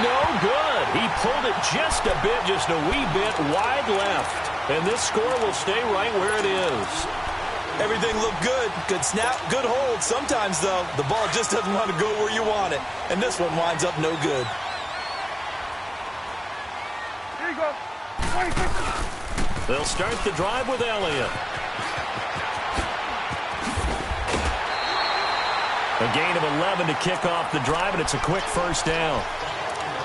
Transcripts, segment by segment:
no good. He pulled it just a wee bit wide left. And this score will stay right where it is. Everything looked good. Good snap, good hold. Sometimes, though, the ball just doesn't want to go where you want it. And this one winds up no good. Here you go. 26. They'll start the drive with Elliott. A gain of 11 to kick off the drive, and it's a quick first down.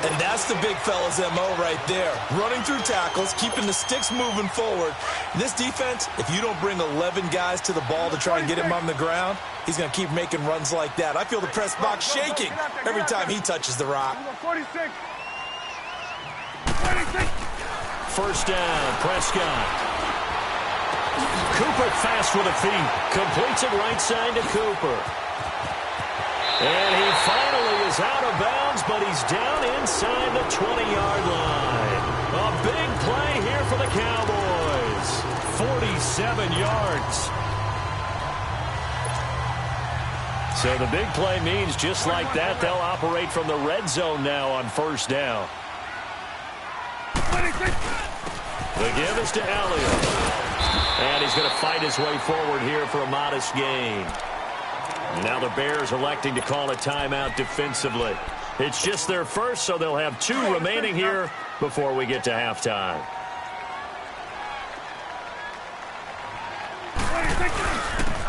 And that's the big fella's MO right there. Running through tackles, keeping the sticks moving forward. This defense, if you don't bring 11 guys to the ball to try and get him on the ground, he's going to keep making runs like that. I feel the press box shaking every time he touches the rock. 46. First down, Prescott. Cooper fast with the feet. Completes it right side to Cooper. And he finally is out of bounds, but he's down inside the 20-yard line. A big play here for the Cowboys. 47 yards. So the big play means just like that, they'll operate from the red zone now on first down. The give is to Elliott. And he's going to fight his way forward here for a modest gain. Now the Bears electing to call a timeout defensively. It's just their first, so they'll have 2 remaining here before we get to halftime.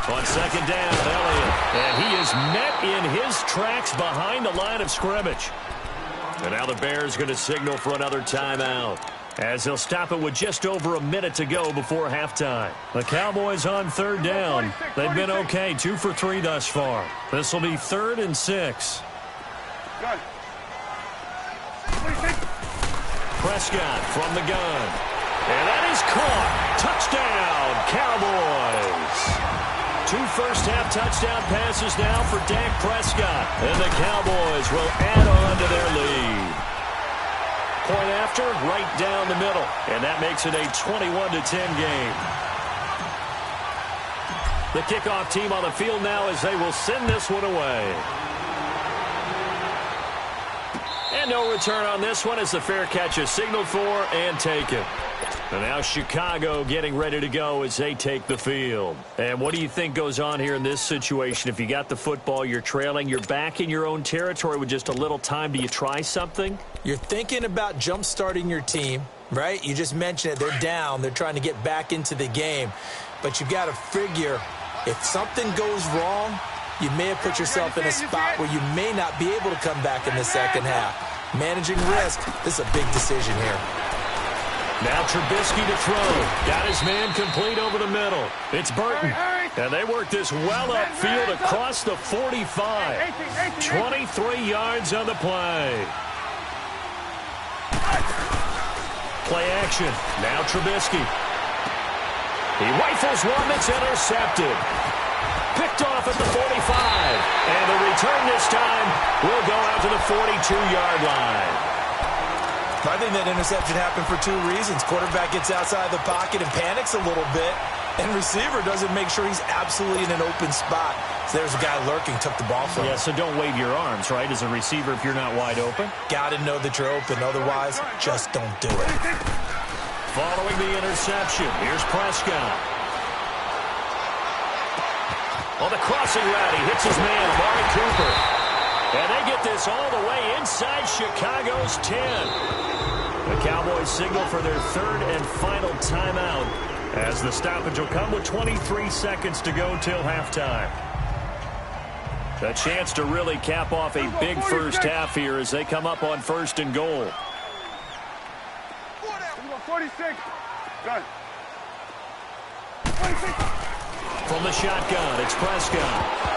On second down, Elliott. And he is met in his tracks behind the line of scrimmage. And now the Bears going to signal for another timeout, as they'll stop it with just over a minute to go before halftime. The Cowboys on third down. They've been okay, 2 for 3 thus far. This will be 3rd and 6. Prescott from the gun. And that is caught. Touchdown, Cowboys. 2 first-half touchdown passes now for Dak Prescott. And the Cowboys will add on to their lead. Point after, right down the middle. And that makes it a 21-10 game. The kickoff team on the field now as they will send this one away. And no return on this one as the fair catch is signaled for and taken. And now Chicago getting ready to go as they take the field. And what do you think goes on here in this situation? If you got the football, you're trailing, you're back in your own territory with just a little time. Do you try something? You're thinking about jump-starting your team, right? You just mentioned it. They're down. They're trying to get back into the game. But you've got to figure, if something goes wrong, you may have put yourself in a spot where you may not be able to come back in the second half. Managing risk, this is a big decision here. Now Trubisky to throw. Got his man complete over the middle. It's Burton. And they work this well upfield across the 45. 23 yards on the play. Play action. Now Trubisky. He rifles one that's intercepted. Picked off at the 45. And the return this time will go out to the 42-yard line. I think that interception happened for 2 reasons. Quarterback gets outside the pocket and panics a little bit, and receiver doesn't make sure he's absolutely in an open spot. So there's a guy lurking, took the ball from him. Yeah, so don't wave your arms, right, as a receiver if you're not wide open? Got to know that you're open. Otherwise, just don't do it. Following the interception, here's Prescott. On the crossing route, he hits his man, Amari Cooper. And they get this all the way inside Chicago's 10. The Cowboys signal for their 3rd and final timeout as the stoppage will come with 23 seconds to go till halftime. A chance to really cap off a big first half here as they come up on 1st and goal. 46. Good. From the shotgun, it's Prescott.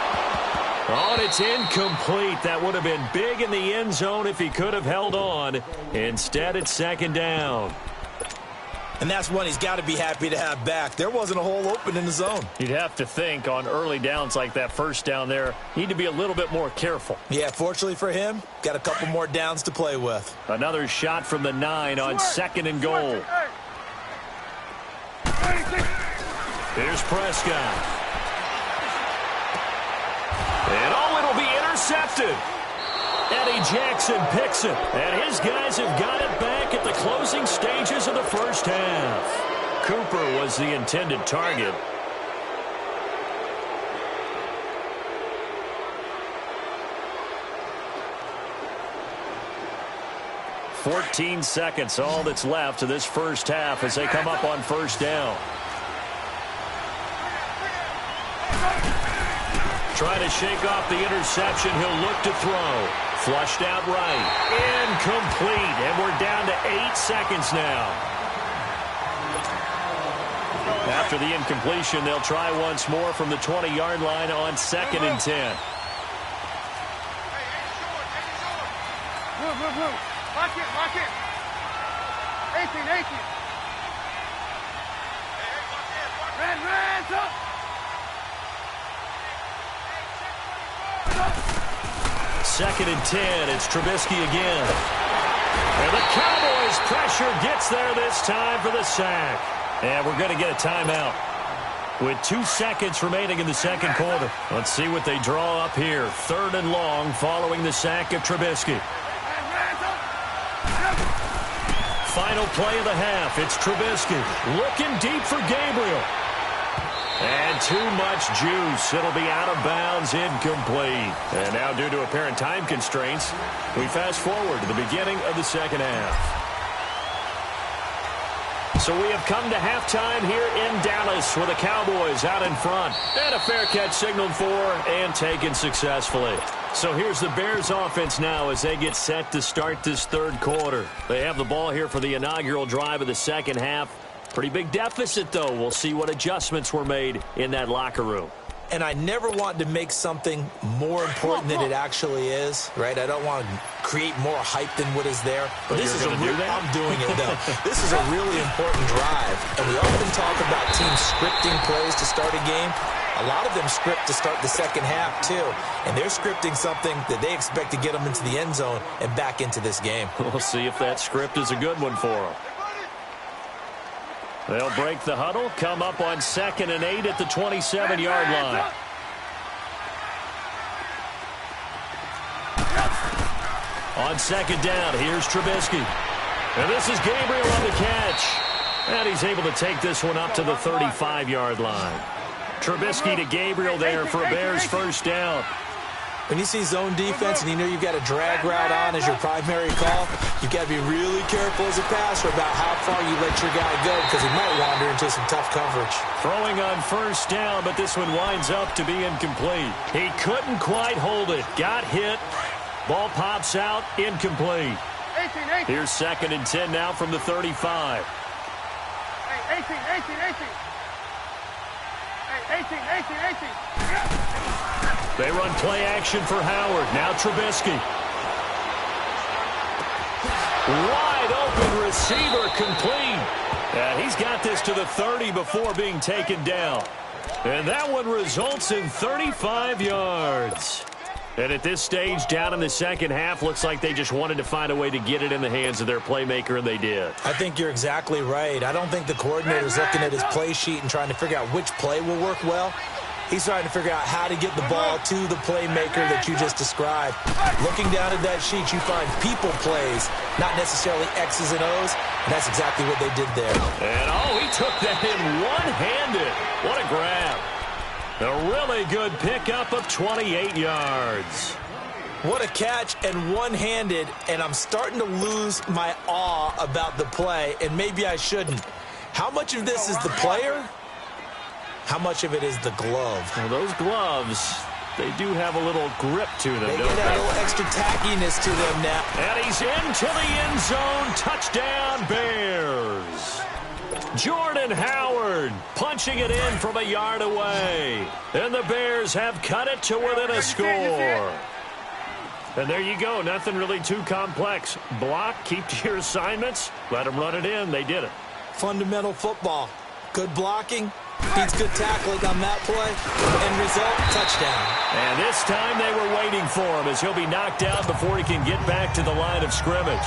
Oh, and it's incomplete. That would have been big in the end zone if he could have held on. Instead, it's 2nd down. And that's one he's got to be happy to have back. There wasn't a hole open in the zone. You'd have to think on early downs like that first down there, need to be a little bit more careful. Yeah, fortunately for him, got a couple more downs to play with. Another shot from the 9 on 2nd and goal. Here's Prescott. And oh, it'll be intercepted. Eddie Jackson picks it. And his guys have got it back at the closing stages of the first half. Cooper was the intended target. 14 seconds, all that's left of this first half as they come up on first down. Trying to shake off the interception. He'll look to throw. Flushed out right. Incomplete. And we're down to 8 seconds now. After the incompletion, they'll try once more from the 20-yard line on 2nd and 10. Lock it. 18. Red, up. 2nd and 10. It's Trubisky again. And the Cowboys' pressure gets there this time for the sack. And we're going to get a timeout with 2 seconds remaining in the second quarter. Let's see what they draw up here. 3rd and long following the sack of Trubisky. Final play of the half. It's Trubisky looking deep for Gabriel. And too much juice. It'll be out of bounds, incomplete. And now, due to apparent time constraints, we fast forward to the beginning of the second half. So we have come to halftime here in Dallas with the Cowboys out in front. And a fair catch signaled for and taken successfully. So here's the Bears offense now as they get set to start this third quarter. They have the ball here for the inaugural drive of the second half. Pretty big deficit, though. We'll see what adjustments were made in that locker room. And I never want to make something more important than it actually is, right? I don't want to create more hype than what is there. But this is I'm doing it, though. This is a really important drive. And we often talk about teams scripting plays to start a game. A lot of them script to start the second half, too. And they're scripting something that they expect to get them into the end zone and back into this game. We'll see if that script is a good one for them. They'll break the huddle, come up on 2nd and 8 at the 27-yard line. On 2nd down, here's Trubisky. And this is Gabriel on the catch. And he's able to take this one up to the 35-yard line. Trubisky to Gabriel there for a Bears first down. When you see zone defense and you know you've got a drag route on as your primary call, you've got to be really careful as a passer about how far you let your guy go because he might wander into some tough coverage. Throwing on first down, but this one winds up to be incomplete. He couldn't quite hold it. Got hit. Ball pops out. Incomplete. 18. Here's 2nd and 10 now from the 35. 18. 18. They run play action for Howard. Now Trubisky. Wide open receiver complete. And he's got this to the 30 before being taken down. And that one results in 35 yards. And at this stage, down in the second half, looks like they just wanted to find a way to get it in the hands of their playmaker, and they did. I think you're exactly right. I don't think the coordinator's looking at his play sheet and trying to figure out which play will work well. He's trying to figure out how to get the ball to the playmaker that you just described. Looking down at that sheet, you find people plays, not necessarily X's and O's, and that's exactly what they did there. And, he took that in one-handed. What a grab. A really good pickup of 28 yards. What a catch and one-handed, and I'm starting to lose my awe about the play, and maybe I shouldn't. How much of this is the player? How much of it is the glove? Well, those gloves, they do have a little grip to them, they don't get that little extra tackiness to them now. And he's into the end zone. Touchdown, Bears. Jordan Howard punching it in from a yard away. And the Bears have cut it to within a score. And there you go. Nothing really too complex. Block, keep to your assignments, let them run it in. They did it. Fundamental football. Good blocking beats good tackling on that play. End result, touchdown. And this time they were waiting for him as he'll be knocked down before he can get back to the line of scrimmage.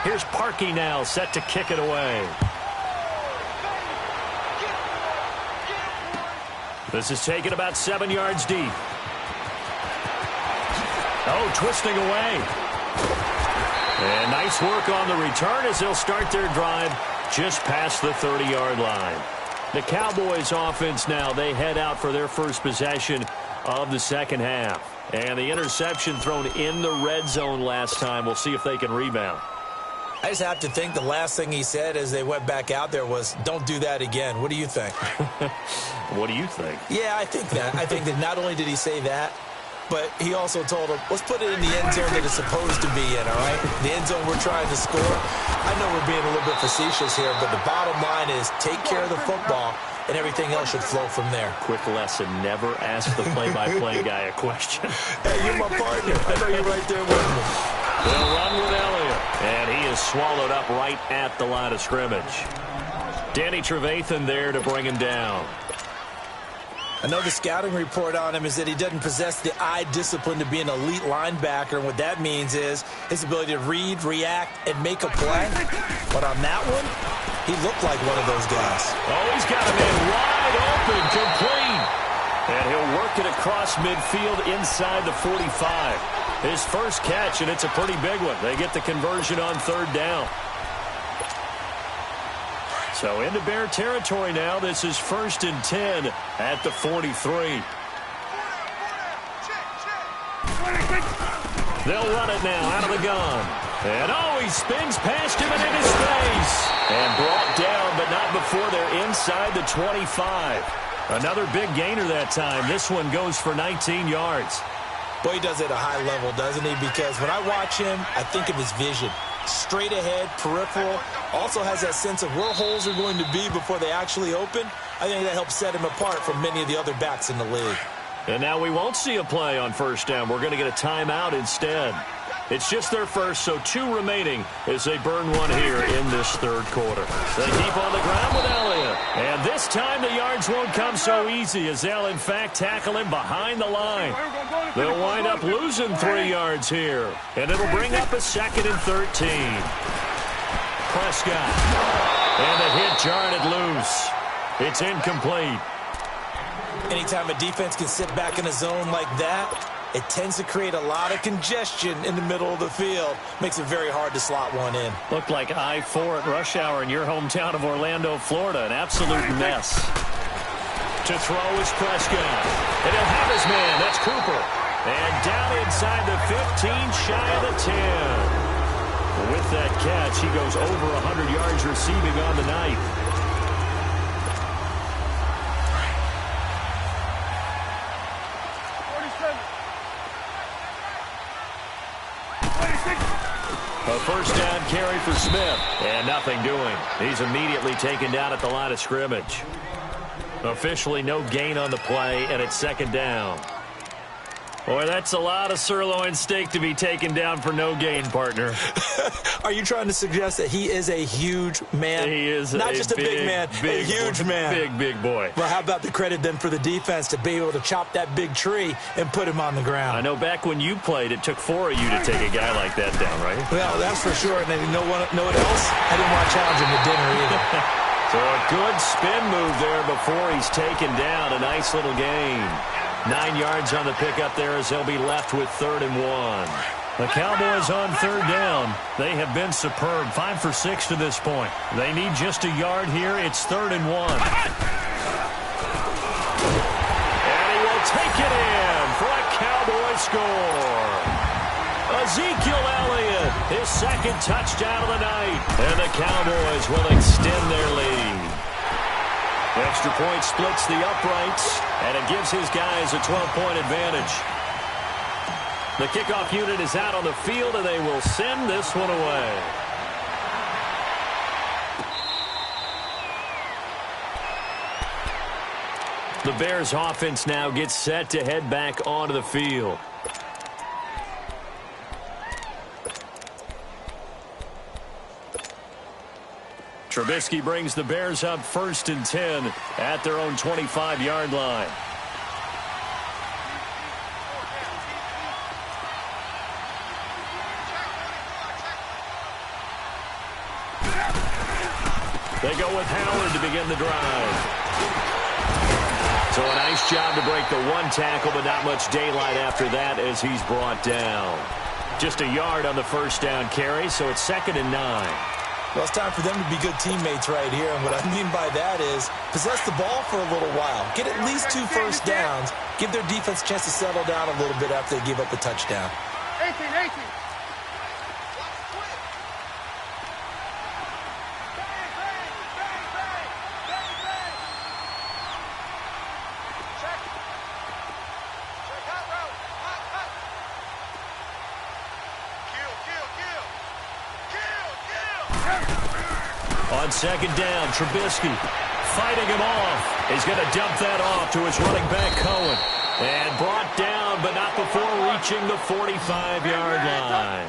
Here's Parkey now, set to kick it away. This is taken about 7 yards deep. Oh, twisting away. And nice work on the return as they'll start their drive just past the 30-yard line. The Cowboys offense now, they head out for their first possession of the second half. And the interception thrown in the red zone last time. We'll see if they can rebound. I just have to think the last thing he said as they went back out there was, don't do that again. What do you think? What do you think? Yeah, I think that. I think that not only did he say that, but he also told him, let's put it in the end zone that it's supposed to be in, all right? The end zone we're trying to score. I know we're being a little bit facetious here, but the bottom line is take care of the football, and everything else should flow from there. Quick lesson, never ask the play-by-play guy a question. Hey, you're my partner. I know you're right there with me. They'll run with Elliott, and he is swallowed up right at the line of scrimmage. Danny Trevathan there to bring him down. I know the scouting report on him is that he doesn't possess the eye discipline to be an elite linebacker, and what that means is his ability to read, react, and make a play. But on that one, he looked like one of those guys. Oh, he's got a man wide open, complete. And he'll work it across midfield inside the 45. His first catch, and it's a pretty big one. They get the conversion on third down. So into Bear territory now. This is 1st and 10 at the 43. They'll run it now out of the gun. And oh, he spins past him and in his face. And brought down, but not before they're inside the 25. Another big gainer that time. This one goes for 19 yards. Boy, he does it at a high level, doesn't he? Because when I watch him, I think of his vision. Straight ahead, peripheral, also has that sense of where holes are going to be before they actually open. I think that helps set him apart from many of the other backs in the league. And now we won't see a play on first down. We're going to get a timeout instead. It's just their first, so 2 remaining as they burn one here in this third quarter. They keep on the ground with Elliott. And this time the yards won't come so easy as they'll, in fact, tackle him behind the line. They'll wind up losing 3 yards here. And it'll bring up a 2nd and 13. Prescott. And the hit jarred it loose. It's incomplete. Anytime a defense can sit back in a zone like that, it tends to create a lot of congestion in the middle of the field. Makes it very hard to slot one in. Looked like I-4 at rush hour in your hometown of Orlando, Florida. An absolute mess. To throw is Prescott. And he'll have his man. That's Cooper. And down inside the 15, shy of the 10. With that catch, he goes over 100 yards receiving on the night. A first down carry for Smith. And nothing doing. He's immediately taken down at the line of scrimmage. Officially no gain on the play, and it's 2nd down. Boy, that's a lot of sirloin steak to be taken down for no gain, partner. Are you trying to suggest that he is a huge man? He is not just a big man, a huge man. Big boy. Well, how about the credit then for the defense to be able to chop that big tree and put him on the ground? I know back when you played, it took 4 of you to take a guy like that down, right? Well, that's for sure. And then you know what else? I didn't want to challenge him to dinner either. So a good spin move there before he's taken down. A nice little gain. 9 yards on the pickup there as they'll be left with 3rd and 1. The Cowboys on 3rd down. They have been superb. 5 for 6 to this point. They need just a yard here. It's 3rd and 1. And he will take it in for a Cowboy score. Ezekiel Elliott, his 2nd touchdown of the night. And the Cowboys will extend their lead. Extra point splits the uprights, and it gives his guys a 12-point advantage. The kickoff unit is out on the field, and they will send this one away. The Bears offense now gets set to head back onto the field. Trubisky brings the Bears up 1st and 10 at their own 25-yard line. They go with Howard to begin the drive. So a nice job to break the one tackle, but not much daylight after that as he's brought down. Just a yard on the first down carry, so it's 2nd and 9. Well, it's time for them to be good teammates right here, and what I mean by that is possess the ball for a little while. Get at least 2 first downs. Give their defense a chance to settle down a little bit after they give up a touchdown. 18. On 2nd down, Trubisky fighting him off. He's going to dump that off to his running back, Cohen. And brought down, but not before reaching the 45-yard line.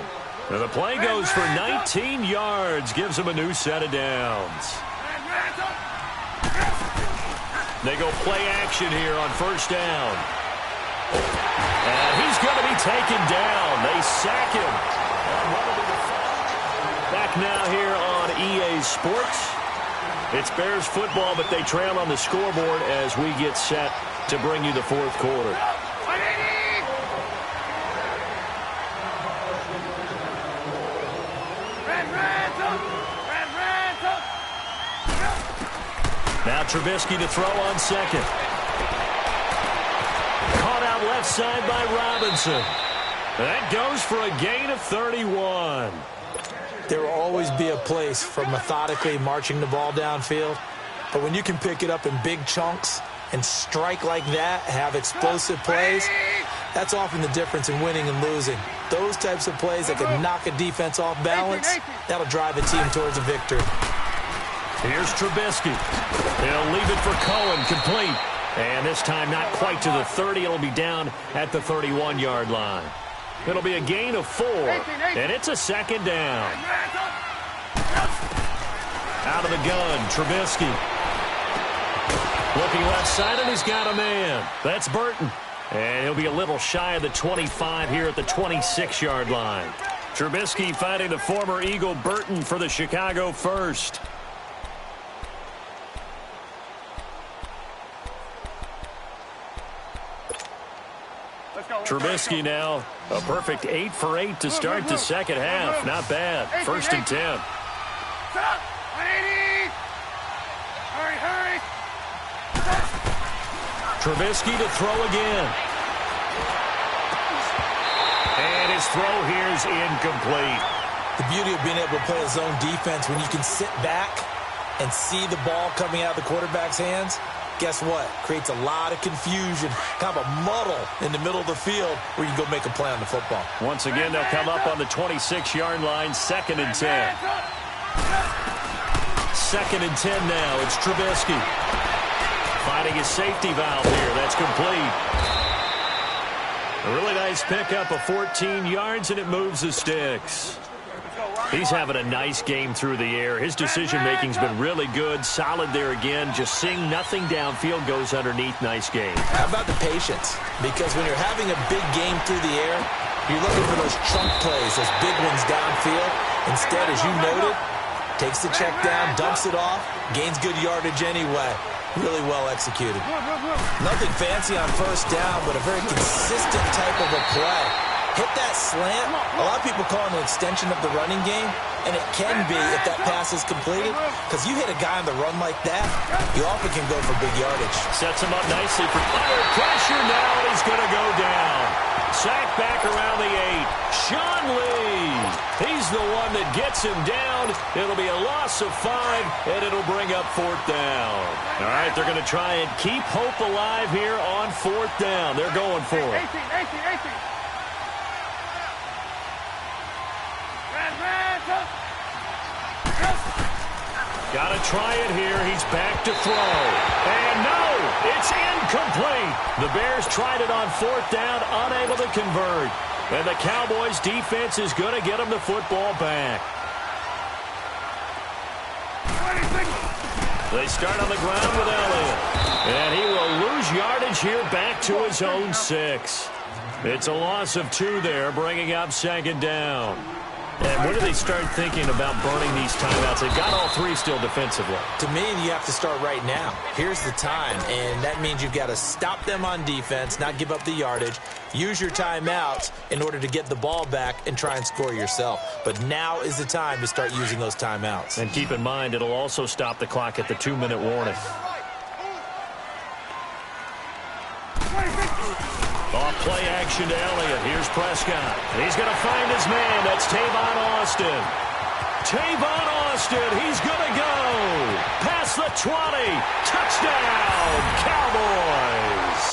Now the play goes for 19 yards, gives him a new set of downs. They go play action here on 1st down. And he's going to be taken down. They sack him. Back now here on EA Sports. It's Bears football, but they trail on the scoreboard as we get set to bring you the 4th quarter. Now Trubisky to throw on 2nd. Caught out left side by Robinson. That goes for a gain of 31. There will always be a place for methodically marching the ball downfield. But when you can pick it up in big chunks and strike like that, have explosive plays, that's often the difference in winning and losing. Those types of plays that can knock a defense off balance, that'll drive a team towards a victory. Here's Trubisky. He'll leave it for Cohen, complete. And this time not quite to the 30. It'll be down at the 31-yard line. It'll be a gain of 4, and it's a 2nd down. Out of the gun, Trubisky. Looking left side, and he's got a man. That's Burton. And he'll be a little shy of the 25 here at the 26-yard line. Trubisky fighting the former Eagle Burton for the Chicago first. Trubisky now a perfect 8 for 8 to start the second half. Not bad. 1st and 10. Hurry. Trubisky to throw again. And his throw here is incomplete. The beauty of being able to play a zone defense when you can sit back and see the ball coming out of the quarterback's hands, guess what? Creates a lot of confusion, kind of a muddle in the middle of the field where you can go make a play on the football. Once again, they'll come up on the 26-yard line, 2nd and 10. 2nd and 10 now. It's Trubisky. Finding his safety valve here. That's complete. A really nice pickup of 14 yards, and it moves the sticks. He's having a nice game through the air. His decision-making's been really good. Solid there again. Just seeing nothing downfield goes underneath. Nice game. How about the patience? Because when you're having a big game through the air, you're looking for those chunk plays, those big ones downfield. Instead, as you noted, takes the check down, dumps it off, gains good yardage anyway. Really well executed. Nothing fancy on 1st down, but a very consistent type of a play. Hit that slant. A lot of people call it an extension of the running game, and it can be if that pass is completed, because you hit a guy on the run like that, you often can go for big yardage. Sets him up nicely for fire pressure now, and he's going to go down. Sacked back around the 8. Sean Lee. He's the one that gets him down. It'll be a loss of 5, and it'll bring up 4th down. All right, they're going to try and keep hope alive here on 4th down. They're going for it. 18. Got to try it here. He's back to throw. And no, it's incomplete. The Bears tried it on 4th down, unable to convert. And the Cowboys defense is going to get them the football back. They start on the ground with Elliott. And he will lose yardage here back to his own 6. It's a loss of 2 there, bringing up 2nd down. And when do they start thinking about burning these timeouts? They've got all three still defensively. To me, you have to start right now. Here's the time, and that means you've got to stop them on defense, not give up the yardage, use your timeouts in order to get the ball back and try and score yourself. But now is the time to start using those timeouts. And keep in mind, it'll also stop the clock at the 2-minute warning. Off play action to Elliott. Here's Prescott. He's going to find his man. That's Tavon Austin. Tavon Austin. He's going to go. Past the 20. Touchdown, Cowboys.